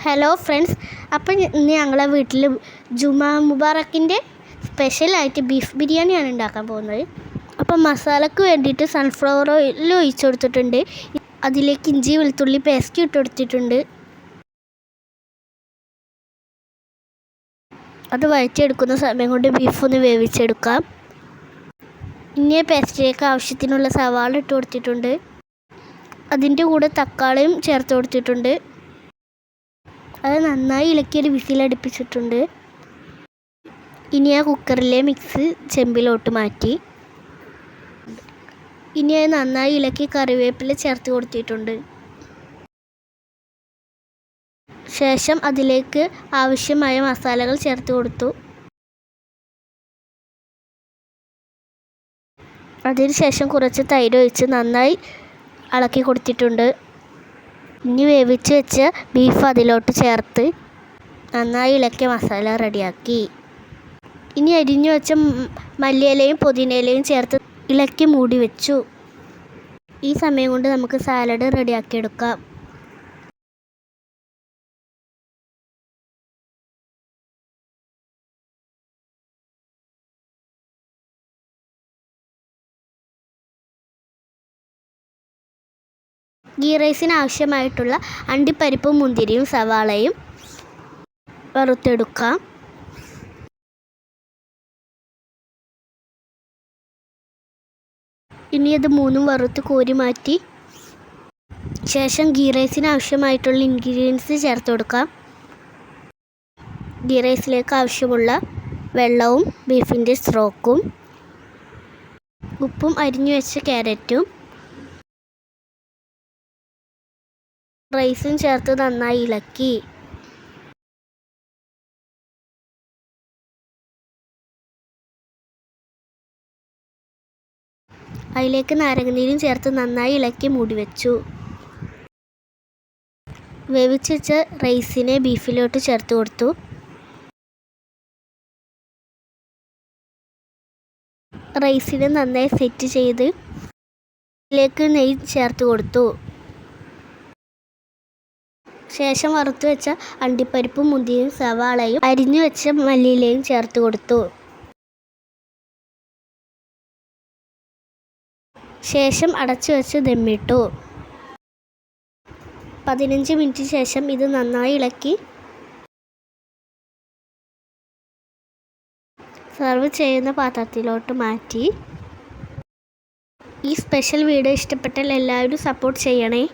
Hello friends, അപ്പം ഇന്ന് ഞങ്ങളെ വീട്ടിൽ ജുമാ മുബാറക്കിൻ്റെ സ്പെഷ്യലായിട്ട് ബീഫ് ബിരിയാണിയാണ് ഉണ്ടാക്കാൻ പോകുന്നത്. അപ്പം മസാലയ്ക്ക് വേണ്ടിയിട്ട് സൺഫ്ലവർ ഓയിൽ ഒഴിച്ചു കൊടുത്തിട്ടുണ്ട്. അതിലേക്ക് ഇഞ്ചി വെളുത്തുള്ളി പേസ്റ്റ് ഇട്ട് കൊടുത്തിട്ടുണ്ട്. അത് വഴറ്റിയെടുക്കുന്ന സമയം കൊണ്ട് ബീഫ് ഒന്ന് വേവിച്ചെടുക്കാം. ഇനി പേസ്റ്റിലേക്ക് ആവശ്യത്തിനുള്ള സവാള ഇട്ട് കൊടുത്തിട്ടുണ്ട്. അതിൻ്റെ കൂടെ തക്കാളിയും ചേർത്ത് കൊടുത്തിട്ടുണ്ട്. അത് നന്നായി ഇളക്കിയൊരു വിസിലടുപ്പിച്ചിട്ടുണ്ട്. ഇനി ആ കുക്കറിലെ മിക്സ് ചെമ്പിലോട്ട് മാറ്റി. ഇനി അത് നന്നായി ഇളക്കി കറിവേപ്പില ചേർത്ത് കൊടുത്തിട്ടുണ്ട്. ശേഷം അതിലേക്ക് ആവശ്യമായ മസാലകൾ ചേർത്ത് കൊടുത്തു. അതിനുശേഷം കുറച്ച് തൈര് ഒഴിച്ച് നന്നായി ഇളക്കി കൊടുത്തിട്ടുണ്ട്. ഇനി വേവിച്ച് വെച്ച ബീഫ് അതിലോട്ട് ചേർത്ത് നന്നായി ഇളക്കിയ മസാല റെഡിയാക്കി. ഇനി അരിഞ്ഞു വെച്ച മല്ലിയിലയും പുതിനയിലയും ചേർത്ത് ഇളക്കി മൂടി വെച്ചു. ഈ സമയം കൊണ്ട് നമുക്ക് സാലഡ് റെഡിയാക്കിയെടുക്കാം. ഗീ റൈസിന് ആവശ്യമായിട്ടുള്ള അണ്ടിപ്പരിപ്പും മുന്തിരിയും സവാളയും വറുത്തെടുക്കാം. ഇനി അത് മൂന്നും വറുത്ത് കോരി മാറ്റി ശേഷം ഗീ റൈസിന് ആവശ്യമായിട്ടുള്ള ഇൻഗ്രീഡിയൻസ് ചേർത്ത് കൊടുക്കാം. ഗീ റൈസിലേക്ക് ആവശ്യമുള്ള വെള്ളവും ബീഫിൻ്റെ സ്ട്രോക്കും ഉപ്പും അരിഞ്ഞു വെച്ച ക്യാരറ്റും റൈസും ചേർത്ത് നന്നായി ഇളക്കി. അതിലേക്ക് നാരങ്ങനീരും ചേർത്ത് നന്നായി ഇളക്കി മൂടി വെച്ചു. വേവിച്ച് വെച്ച റൈസിനെ ബീഫിലോട്ട് ചേർത്ത് കൊടുത്തു. റൈസിനെ നന്നായി സെറ്റ് ചെയ്ത് ഇതിലേക്ക് നെയ്യ് ചേർത്ത് കൊടുത്തു. ശേഷം വറുത്ത് വെച്ച അണ്ടിപ്പരിപ്പും മുന്തിരിയും സവാളയും അരിഞ്ഞു വെച്ച മല്ലിയിലയും ചേർത്ത് കൊടുത്തു. ശേഷം അടച്ചു വെച്ച് ദമ്മിട്ടു. 15 മിനിറ്റ് ശേഷം ഇത് നന്നായി ഇളക്കി സെർവ് ചെയ്യുന്ന പാത്രത്തിലോട്ട് മാറ്റി. ഈ സ്പെഷ്യൽ വീഡിയോ ഇഷ്ടപ്പെട്ടാൽ എല്ലാവരും സപ്പോർട്ട് ചെയ്യണേ.